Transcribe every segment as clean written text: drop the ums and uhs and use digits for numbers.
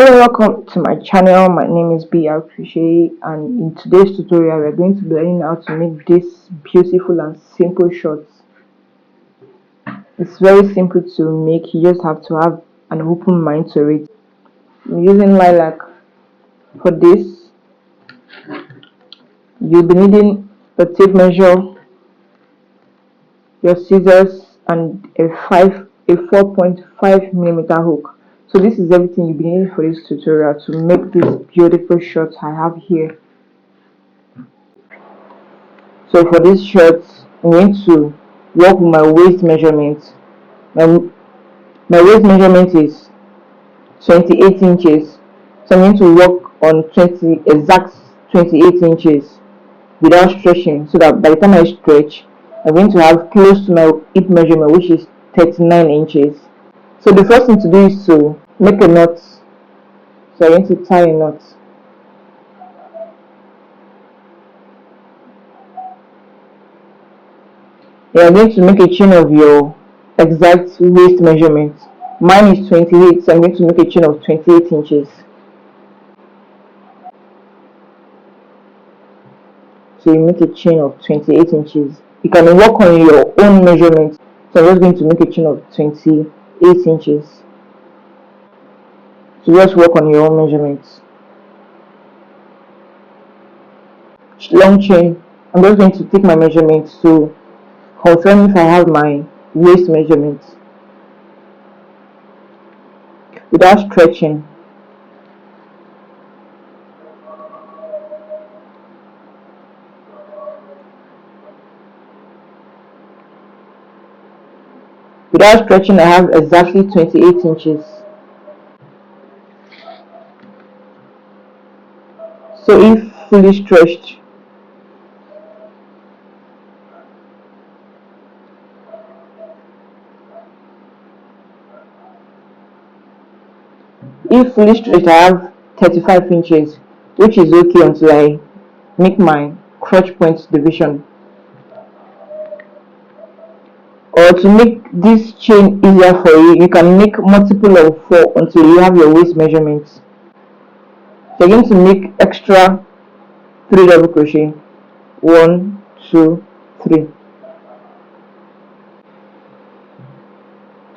Hello, welcome to my channel. My name is BR Crochet, and in today's tutorial we're going to be learning how to make this beautiful and simple shorts. It's very simple to make. You just have to have an open mind to it. I'm using lilac for this. You'll be needing a tape measure, your scissors, and a 4.5mm hook. So this is everything you'll be needing for this tutorial to make this beautiful short I have here. So for this shirt, I'm going to work with my waist measurement. My waist measurement is 28 inches. So I'm going to work on exact 28 inches without stretching, so that by the time I stretch, I'm going to have close to my hip measurement, which is 39 inches. So the first thing to do is to make a knot. So I'm going to tie a knot. You are going to make a chain of your exact waist measurement. Mine is 28, so I'm going to make a chain of 28 inches. So you make a chain of 28 inches. You can work on your own measurement. So I'm just going to make a chain of 28 inches. So just work on your own measurements. Long chain. I'm just going to take my measurements to confirm if I have my waist measurement without stretching. Without stretching, I have exactly 28 inches. So if fully stretched, I have 35 inches, which is okay until I make my crotch point division. Or to make this chain easier for you, you can make multiple of 4 until you have your waist measurements. So you're going to make extra 3 double crochet. 1, 2, 3.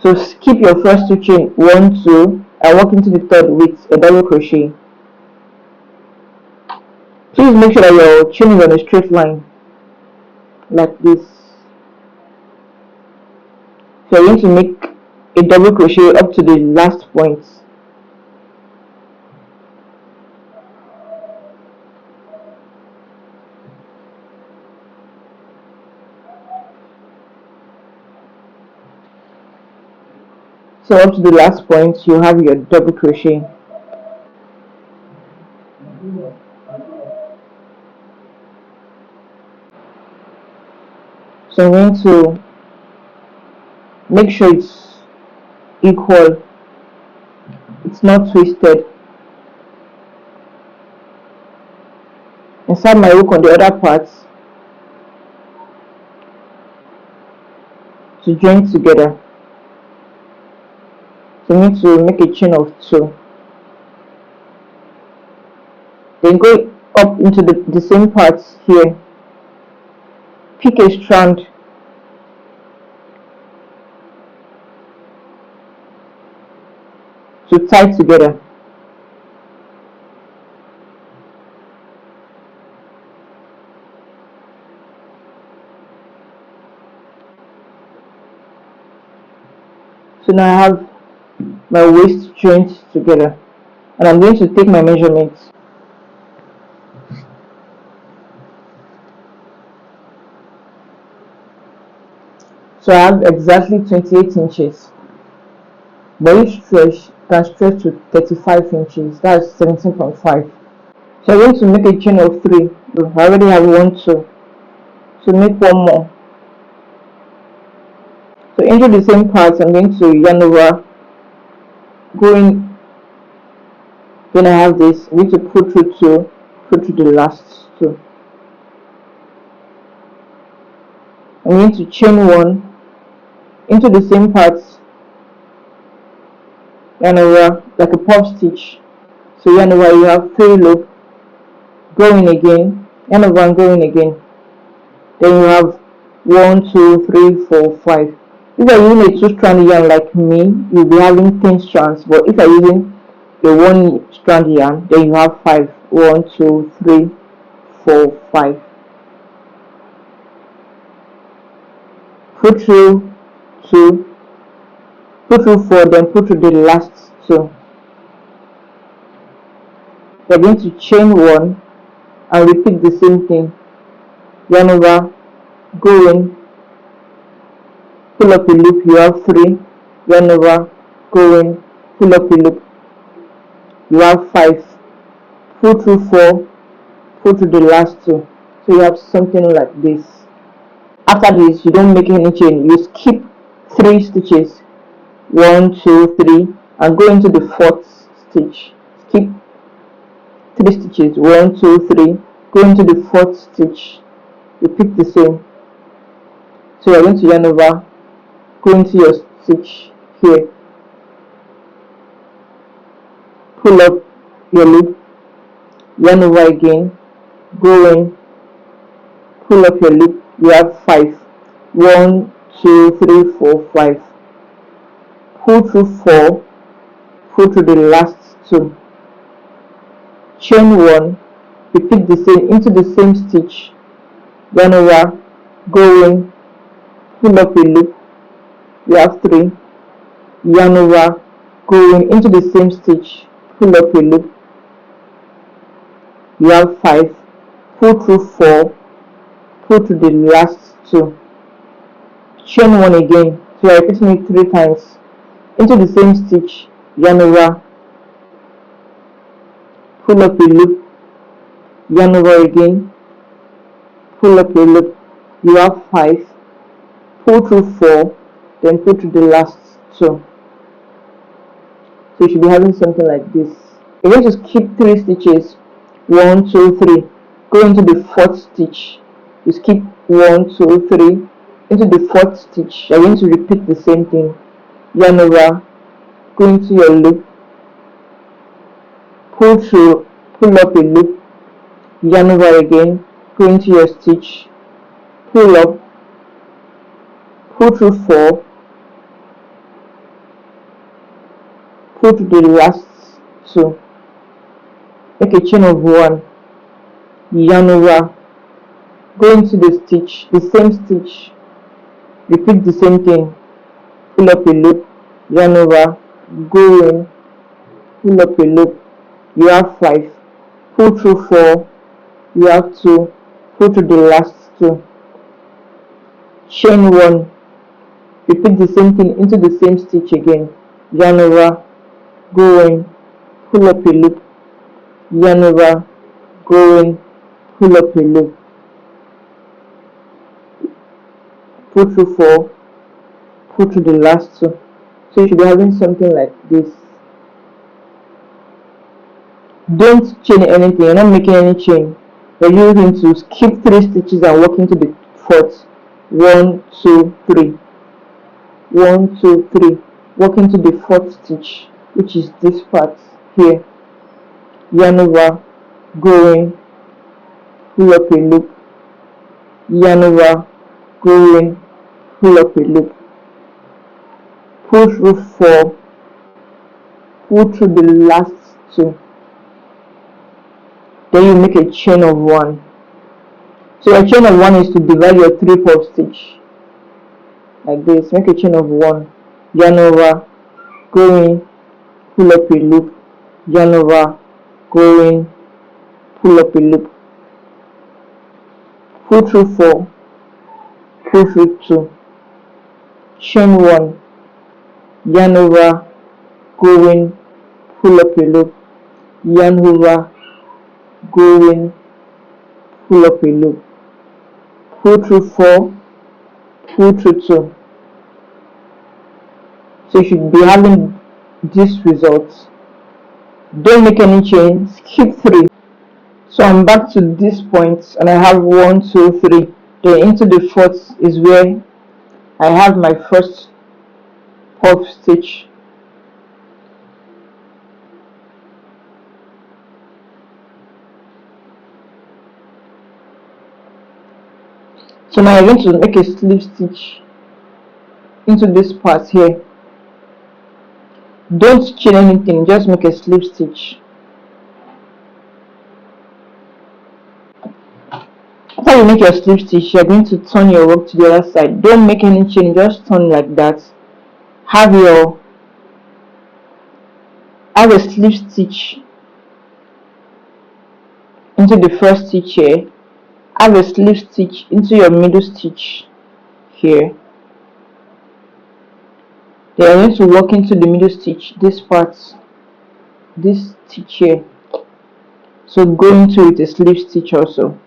So skip your first 2 chain, 1, 2, and walk into the third with a double crochet. Please make sure that your chain is on a straight line, like this. So you're going to make a double crochet up to the last point. So up to the last point, you have your double crochet. So I'm going to make sure it's equal, it's not twisted. Inside my hook on the other parts to join together. So I need to make a chain of 2. Then go up into the same parts here. Pick a strand to tie together. So now I have my waist joined together, and I'm going to take my measurements. So I have exactly 28 inches, but each stretch can stretch to 35 inches, that's 17.5. So I'm going to make a chain of 3. I already have 1, 2. So make 1 more. So into the same parts, I'm going to yarn over, going. Then I have this. I'm going to put through 2, put through the last 2. I'm going to chain 1 into the same parts, yarn over like a puff stitch. So yarn over, you have 3 loop, go in again, yarn over and go in again. Then you have 1, 2, 3, 4, 5. If you're using a 2-strand yarn like me, you'll be having 10 strands. But if you're using a 1-strand yarn, then you have 5. 1, 2, 3, 4, 5. Put through 2, put through 4, then put through the last 2. You're going to chain 1 and repeat the same thing. Yarn over, go in, pull up a loop, you have 3. Yarn over, go in, pull up a loop, you have 5. Pull through 4, pull through the last 2. So you have something like this. After this, you don't make any chain, you skip 3 stitches, 1, 2, 3, and go into the 4th stitch. Skip 3 stitches, 1, 2, 3, go into the 4th stitch, repeat the same. So you're going to yarn over, go into your stitch here, pull up your loop, yarn over again, go in, pull up your loop, you have 5. 1, 2, 3, 4, 5. Pull through 4, pull through the last 2. Chain 1, repeat the same into the same stitch. Yarn over, go in, pull up a loop, you have 3. Yarn over, go in into the same stitch, pull up a loop, you have 5. Pull through 4, pull through the last 2. Chain 1 again, so you are repeating it 3 times. Into the same stitch, yarn over, pull up a loop, yarn over again, pull up a loop, you have 5. Pull through 4, then pull through the last 2. So you should be having something like this. You're going to skip 3 stitches, 1, 2, 3, go into the 4th stitch. You skip 1, 2, 3, into the 4th stitch. You're going to repeat the same thing. Yarn over, go into your loop, pull through, pull up a loop, yarn over again, go into your stitch, pull up, pull through 4, pull through the last 2, make a chain of 1, yarn over, go into the stitch, the same stitch, repeat the same thing, pull up a loop, yarn over, go in, pull up a loop, you have 5, pull through 4, you have 2, pull through the last 2, chain 1, repeat the same thing into the same stitch again, yarn over, go in, pull up a loop, yarn over, go in, pull up a loop, pull through 4, pull through the last 2. So you should be having something like this. Don't chain anything, you're not making any chain. You're going to skip 3 stitches and walk into the 4th. 1, 2, 3. 1, 2, 3. Walk into the 4th stitch, which is this part here. Yarn over, go in, pull up a loop, yarn over, go in, pull up a loop, pull through 4, pull through the last 2. Then you make a chain of 1. So your chain of 1 is to divide your 3 puff stitch like this. Make a chain of 1, yarn over, go in, pull up a loop, yarn over, go in, pull up a loop, pull through 4, pull through 2, chain 1, yarn over, go in, pull up a loop, yarn over, go in, pull up a loop, pull through 4, pull through 2. So you should be having this result. Don't make any chain, skip 3. So I'm back to this point and I have 1, 2, 3. Then into the 4th is where I have my first puff stitch. So now you're going to make a slip stitch into this part here. Don't chain anything, just make a slip stitch. After you make your slip stitch, you're going to turn your work to the other side. Don't make any chain, just turn like that. Have a slip stitch into the first stitch here. Have a slip stitch into your middle stitch here. Then you're going to work into the middle stitch, this part, this stitch here. So go into it a slip stitch also.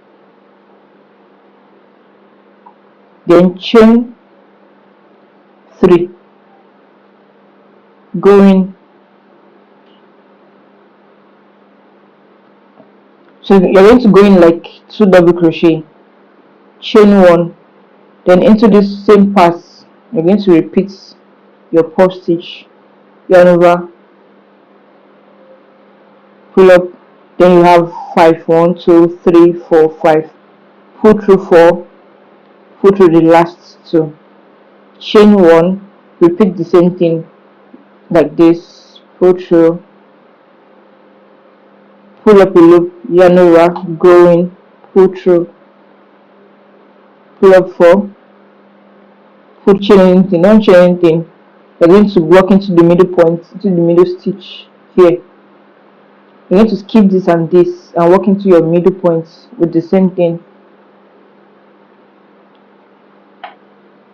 Then chain 3, go in. So you're going to go in like 2 double crochet, chain 1, then into this same pass you're going to repeat your puff stitch, yarn over, pull up, then you have 5, 1 2 3 4 5, pull through 4, pull through the last 2, chain 1, repeat the same thing like this, pull through, pull up a loop, yarn over, go in, pull through, pull up 4, pull, chain anything, don't chain anything. You're going to work into the middle point, into the middle stitch here. You're going to skip this and this and work into your middle points with the same thing.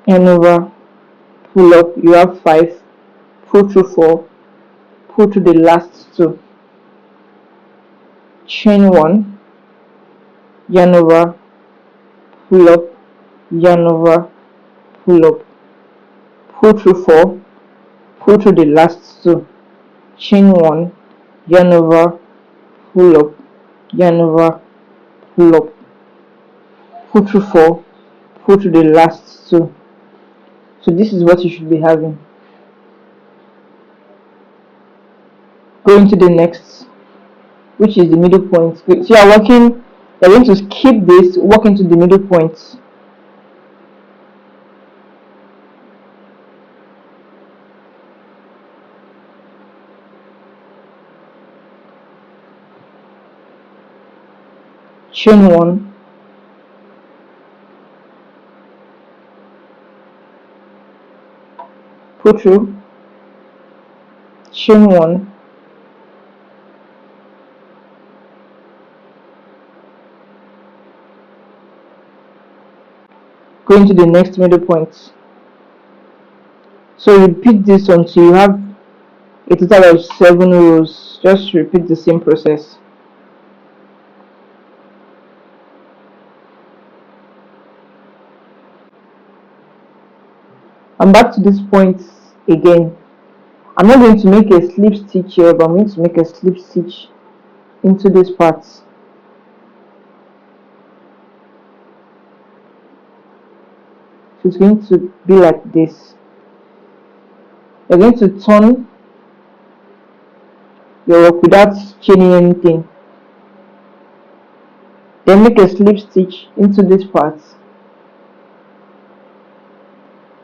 And over, pull up, you have 5, pull through 4, pull through the last 2, chain 1, yarn over, pull up, yarn over, pull up, pull through 4, pull through the last 2, chain 1, yarn over, pull up, yarn over, pull up, pull through 4, pull through the last 2. So this is what you should be having. Go into the next, which is the middle point. So you're going to skip this, work into the middle point. Chain 1, pull through, chain 1, go into the next middle point. So repeat this until you have a total of 7 rows. Just repeat the same process. I'm back to this point again. I'm not going to make a slip stitch here, but I'm going to make a slip stitch into this part. So it's going to be like this. You're going to turn your work without chaining anything. Then make a slip stitch into this part.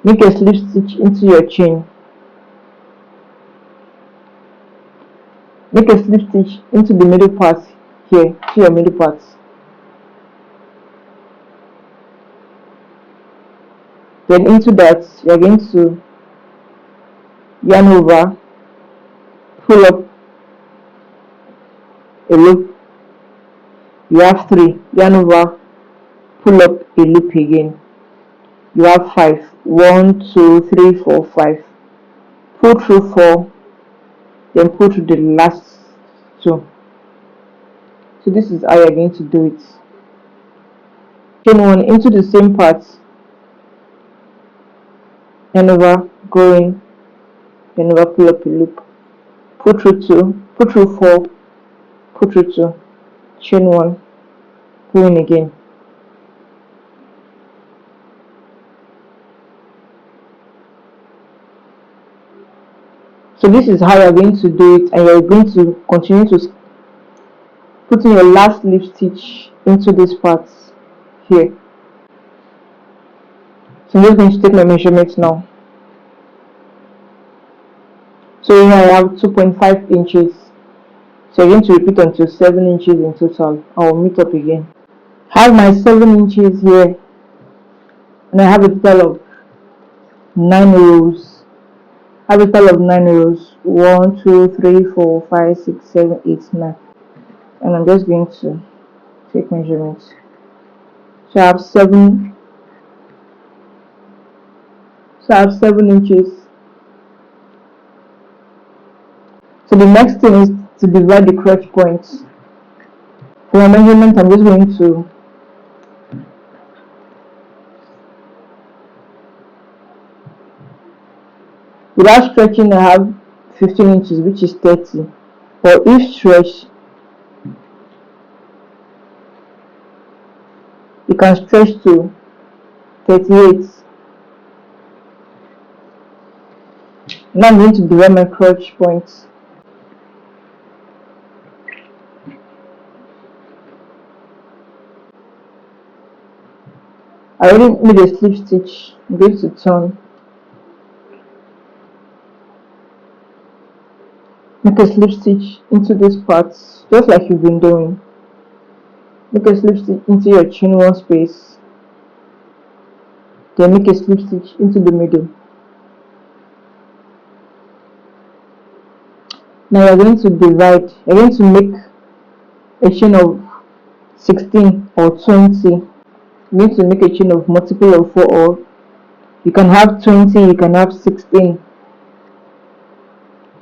Make a slip stitch into your chain. Make a slip stitch into the middle part here, to your middle part. Then into that, you're going to yarn over, pull up a loop. You have 3, yarn over, pull up a loop again. You have 5, 1 2 3 4 5, pull through 4, then pull through the last 2. So this is how you're going to do it. Chain 1 into the same part, yarn over, go in, yarn over, pull up a loop, pull through 2, pull through 4, pull through 2, chain 1, go in again. So this is how you're going to do it, and you're going to continue to put in your last slip stitch into this part here. I'm just going to take my measurements now. So here I have 2.5 inches. So I'm going to repeat until 7 inches in total. I will meet up again. I have my 7 inches here, and I have a total of 9 rows. I have a total of 9 rows. 1, 2, 3, 4, 5, 6, 7, 8, 9. And I'm just going to take measurements. So I have 7. So I have 7 inches. So the next thing is to divide the crotch points. For my measurement, I'm just going to without stretching. I have 15 inches, which is 30. Or if stretched, you can stretch to 38. Now I'm going to divide my crotch points. I already made a slip stitch. I'm going to turn. Make a slip stitch into this part, just like you've been doing. Make a slip stitch into your chain 1 space. Then make a slip stitch into the middle. Now you're going to divide. You're going to make a chain of 16 or 20. You're going to make a chain of multiple of 4, or you can have 20, you can have 16.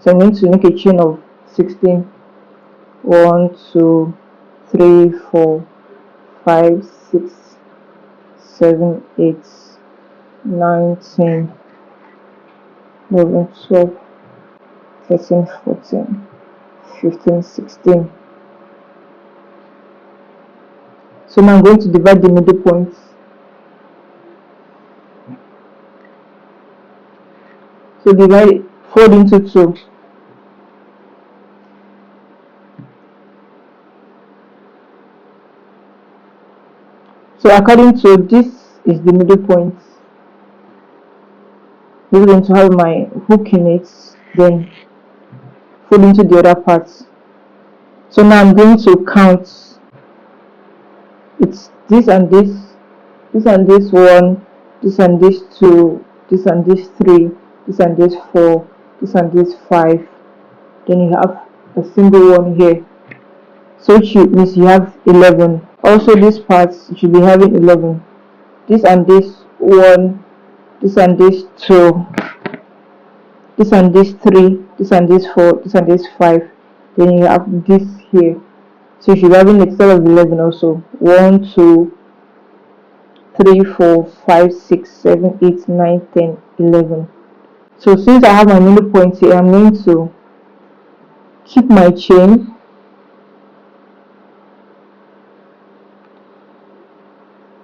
So I'm going to make a chain of 16. 1, 2, 3, 4, 5, 6, 7, 8, 9, 10, 11, 12, 13, 14, 15, 16. So now I'm going to divide the middle points. So divide it, fold into 2. So according to this is the middle point. We're going to have my hook in it, then fold into the other parts. So now I'm going to count. It's this and this, this and this 1, this and this 2, this and this 3, this and this 4, this and this 5. Then you have a single one here, so which means you have 11. Also this part you should be having 11. This and this 1, this and this 2, this and this 3, this and this 4, this and this 5. Then you have this here, so you should be having a total of 11 also. 1, 2, 3, 4, 5, 6, 7, 8, 9, 10, 11. So since I have my middle point here, I'm going to keep my chain,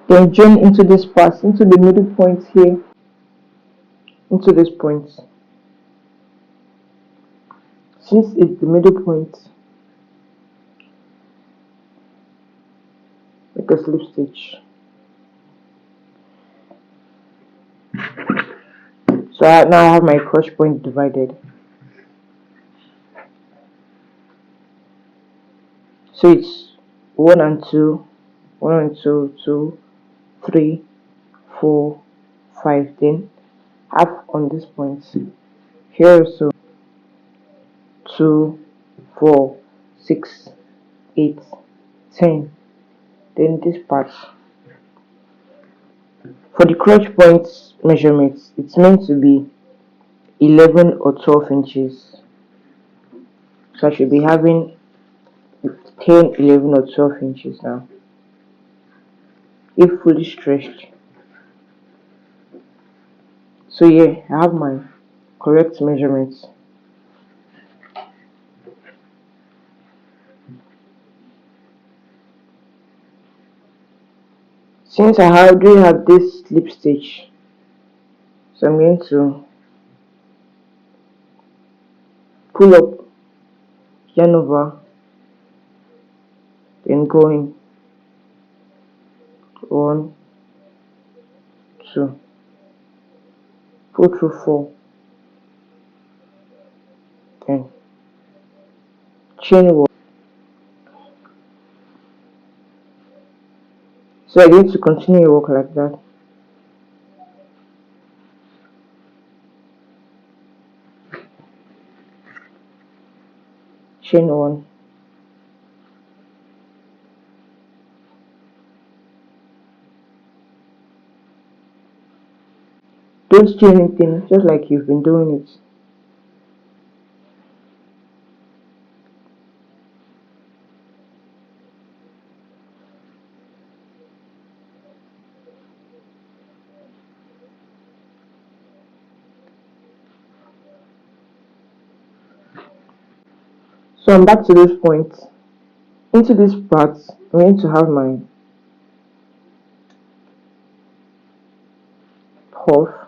then join into this part, into the middle point here, into this point. Since it's the middle point, make a slip stitch. So now I have my crotch point divided. So it's 1 and 2, 1 and 2, 2, 3, 4, 5. Then half on this point. Here also 2, 4, 6, 8, 10. Then this part. For the crotch point measurements, it's meant to be 11 or 12 inches. So I should be having 10, 11 or 12 inches now, if fully stretched. So yeah, I have my correct measurements. Since I already have this slip stitch, so I'm going to pull up, yarn over, then going 1, 2. pull through 4, then chain 1. So you're going to continue your work like that. Chain 1, don't chain anything, just like you've been doing it. So I'm back to this point. Into this part, I'm going to have my puff.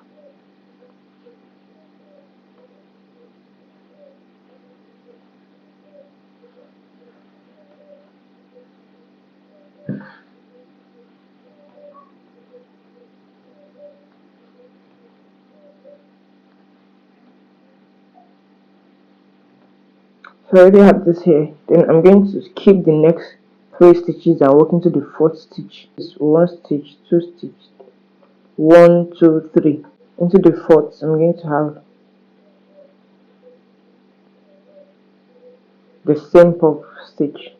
So I already have this here. Then I'm going to skip the next 3 stitches and work into the 4th stitch. It's 1 stitch, 2 stitch, 1, 2, 3. Into the 4th, I'm going to have the same puff stitch.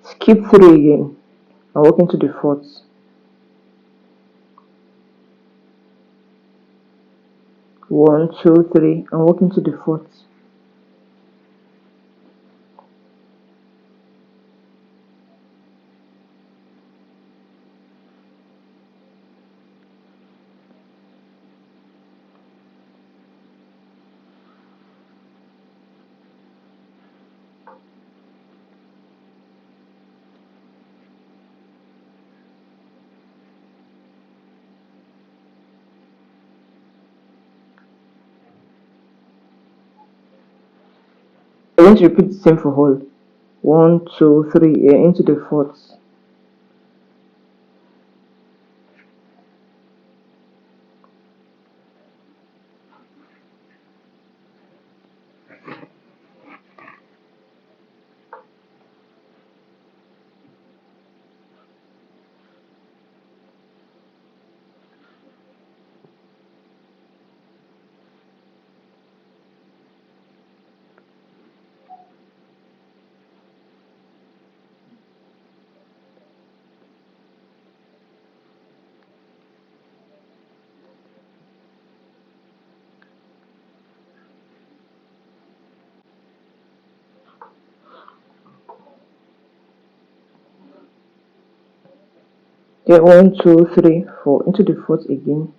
Skip 3 again and work into the 4th. 1, 2, 3 and work into the 4th. I'm going to repeat the same for all. 1, 2, 3 into the 4th. Then 1, 2, 3, 4 into the 4th again.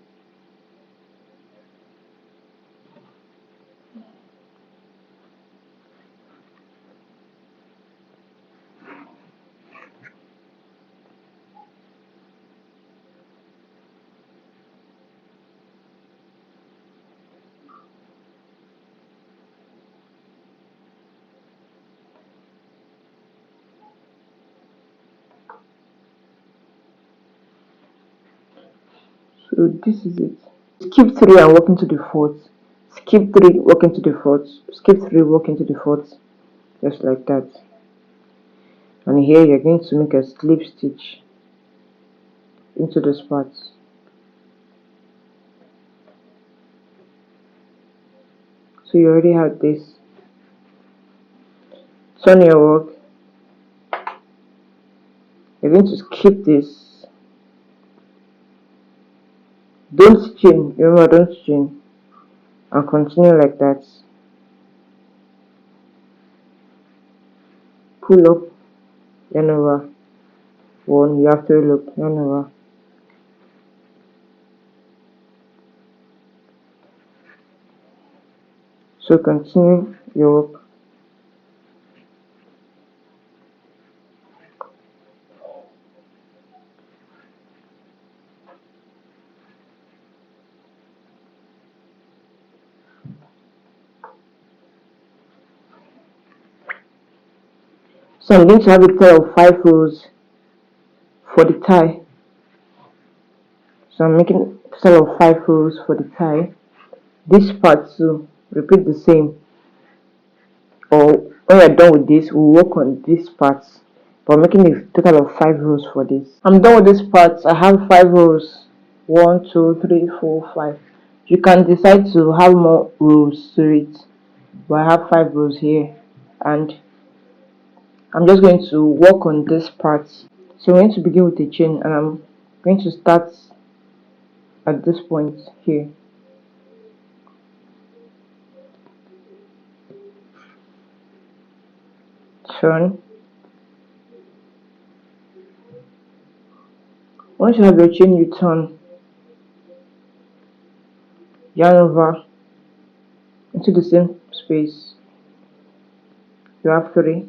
So this is it. Skip 3 and walk into the 4th. Skip 3, walk into the 4th. Skip 3, walk into the 4th. Just like that. And here you're going to make a slip stitch into this part. So you already have this. Turn your work. You're going to skip this. Don't chain. Remember, don't chain. And continue like that. Pull up, yarn over. 1, you have 3 loop, yarn over. So continue your work. So I'm going to have a total of 5 rows for the tie. So I'm making a total of 5 rows for the tie. This part too, repeat the same. Or when you're done with this, we'll work on this part. But I'm making a total of 5 rows for this. I'm done with this part. I have 5 rows. 1, 2, 3, 4, 5. You can decide to have more rows to it, but I have 5 rows here, and I'm just going to work on this part. So I'm going to begin with a chain, and I'm going to start at this point here. Turn. Once you have your chain, you turn, yarn over into the same space. You have 3.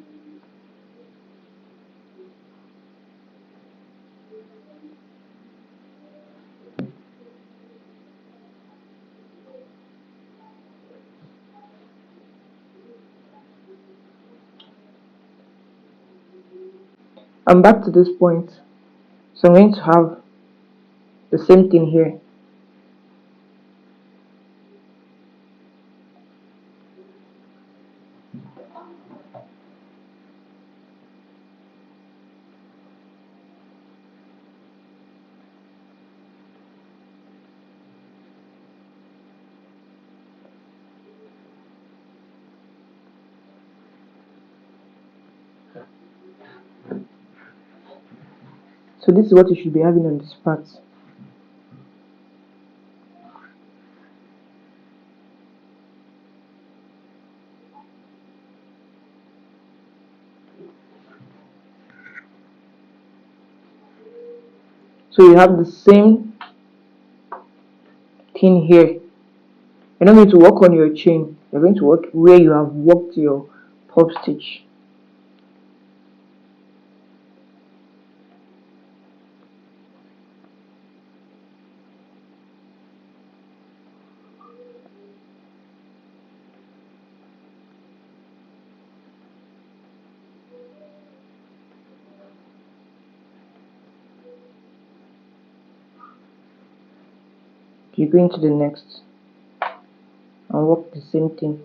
I'm back to this point, so I'm going to have the same thing here. So this is what you should be having on this part. So you have the same thing here. You're not going to work on your chain. You're going to work where you have worked your puff stitch. You go into the next and work the same thing.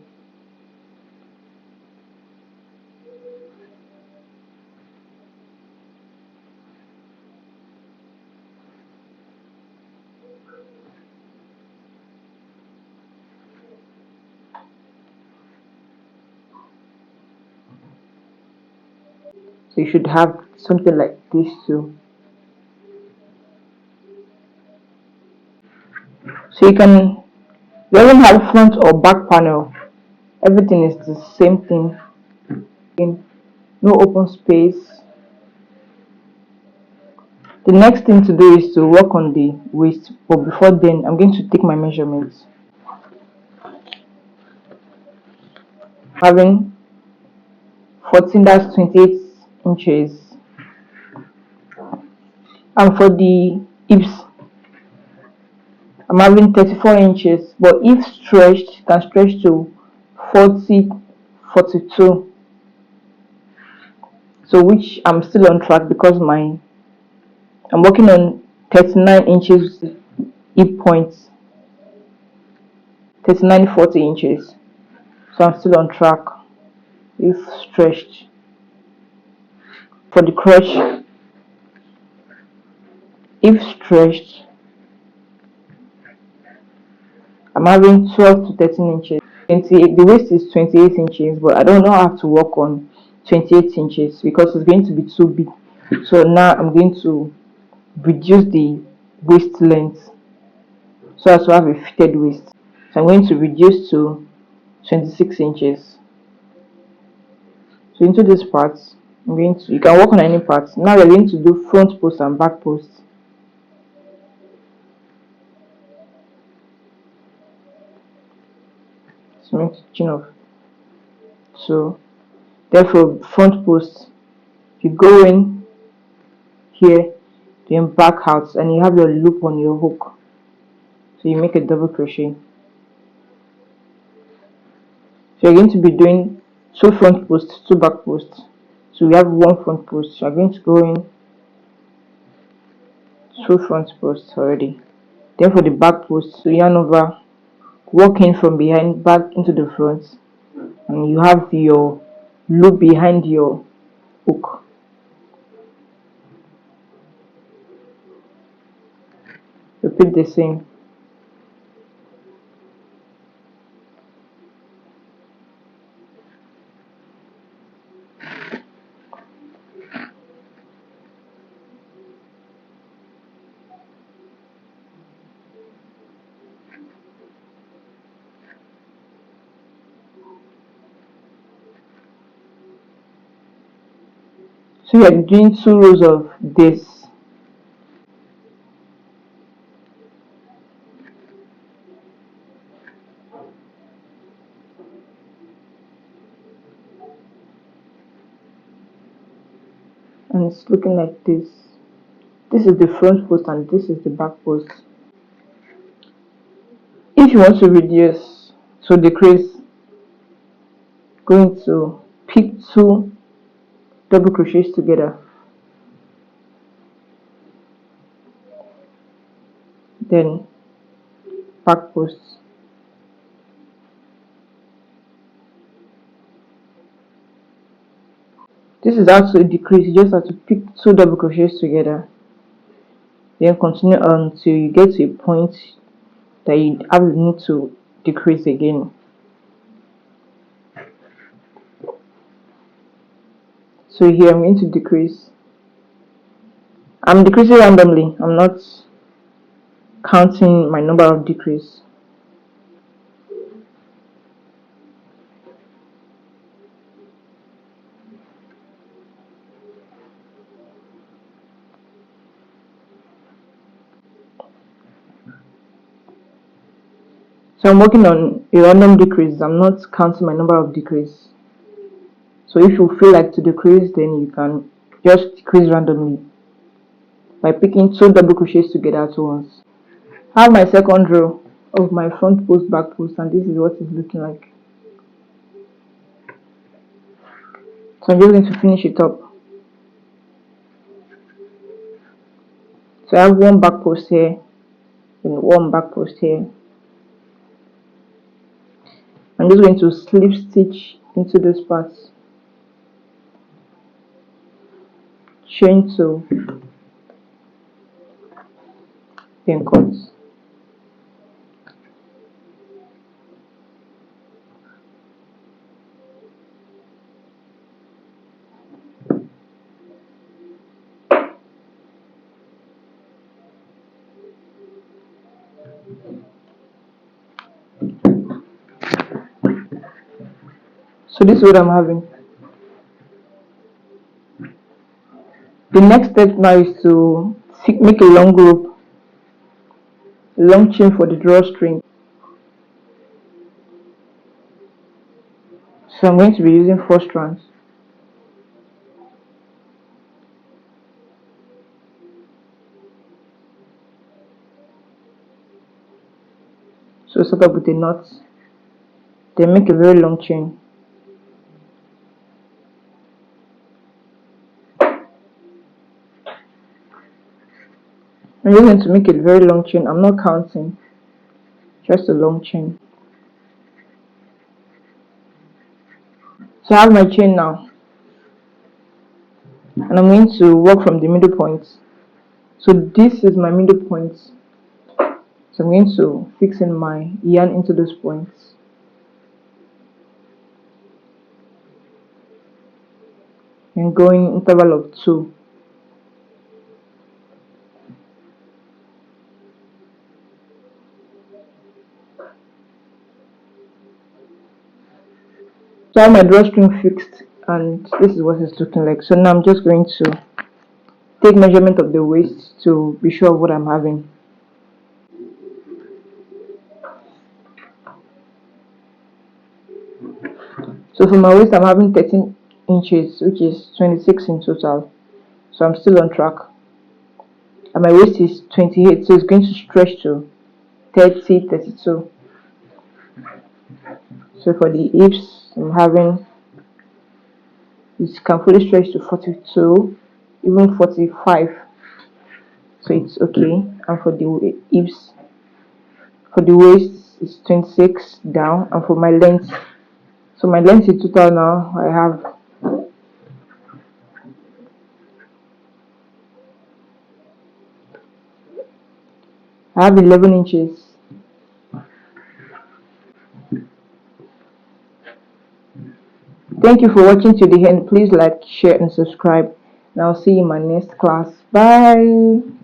So you should have something like this too. So you don't have front or back panel. Everything is the same thing. No open space. The next thing to do is to work on the waist, but before then I'm going to take my measurements. Having 14, that's 28 inches. And for the hips, I'm having 34 inches, but if stretched, can stretch to 40, 42. So which I'm still on track because I'm working on 39 inches hip points, 39, 40 inches. So I'm still on track if stretched. For the crotch, if stretched, I'm having 12 to 13 inches. 28, the waist is 28 inches, but I don't know how to work on 28 inches because it's going to be too big. So now I'm going to reduce the waist length so as to have a fitted waist. So I'm going to reduce to 26 inches. So into this part, you can work on any part. Now we're going to do front post and back post. So make the chin off. So therefore front post, you go in here, then back out, and you have your loop on your hook. So you make a double crochet. So you're going to be doing 2 front posts, 2 back posts. So we have one front post. So I'm going to go in 2 front posts already. Then for the back post, so yarn over, walk in from behind back into the front, and you have your loop behind your hook. Repeat the same. So you are doing 2 rows of this. And it's looking like this. This is the front post and this is the back post. If you want to reduce, so decrease, going to pick 2 double crochets together, then back post. This is how to decrease. You just have to pick 2 double crochets together, then continue until you get to a point that you have need to decrease again. So here I'm going to decrease. I'm decreasing randomly. I'm not counting my number of decrease. So I'm working on a random decrease. I'm not counting my number of decrease. So if you feel like to decrease, then you can just decrease randomly by picking 2 double crochets together at once. I have my second row of my front post, back post, and this is what it's looking like. So I'm just going to finish it up. So I have 1 back post here and 1 back post here. I'm just going to slip stitch into this part, chain 2, then cut. So this is what I'm having. The next step now is to make a long rope, a long chain for the drawstring. So I'm going to be using 4 strands. So start up with a knot, then make a very long chain. I'm just going to make a very long chain. I'm not counting, just a long chain. So I have my chain now, and I'm going to work from the middle point. So this is my middle point. So I'm going to fix in my yarn into those points. And going interval of 2. So I have my drawstring fixed, and this is what it's looking like. So now I'm just going to take measurement of the waist to be sure of what I'm having. So for my waist I'm having 13 inches, which is 26 in total. So I'm still on track. And my waist is 28, so it's going to stretch to 30, 32. So for the hips I'm having It can fully stretch to 42, even 45, so it's okay. And for the hips, for the waist it's 26 down. And for my length, so my length is total now, I have 11 inches. Thank you for watching to the end. Please like, share and subscribe, and I'll see you in my next class. Bye.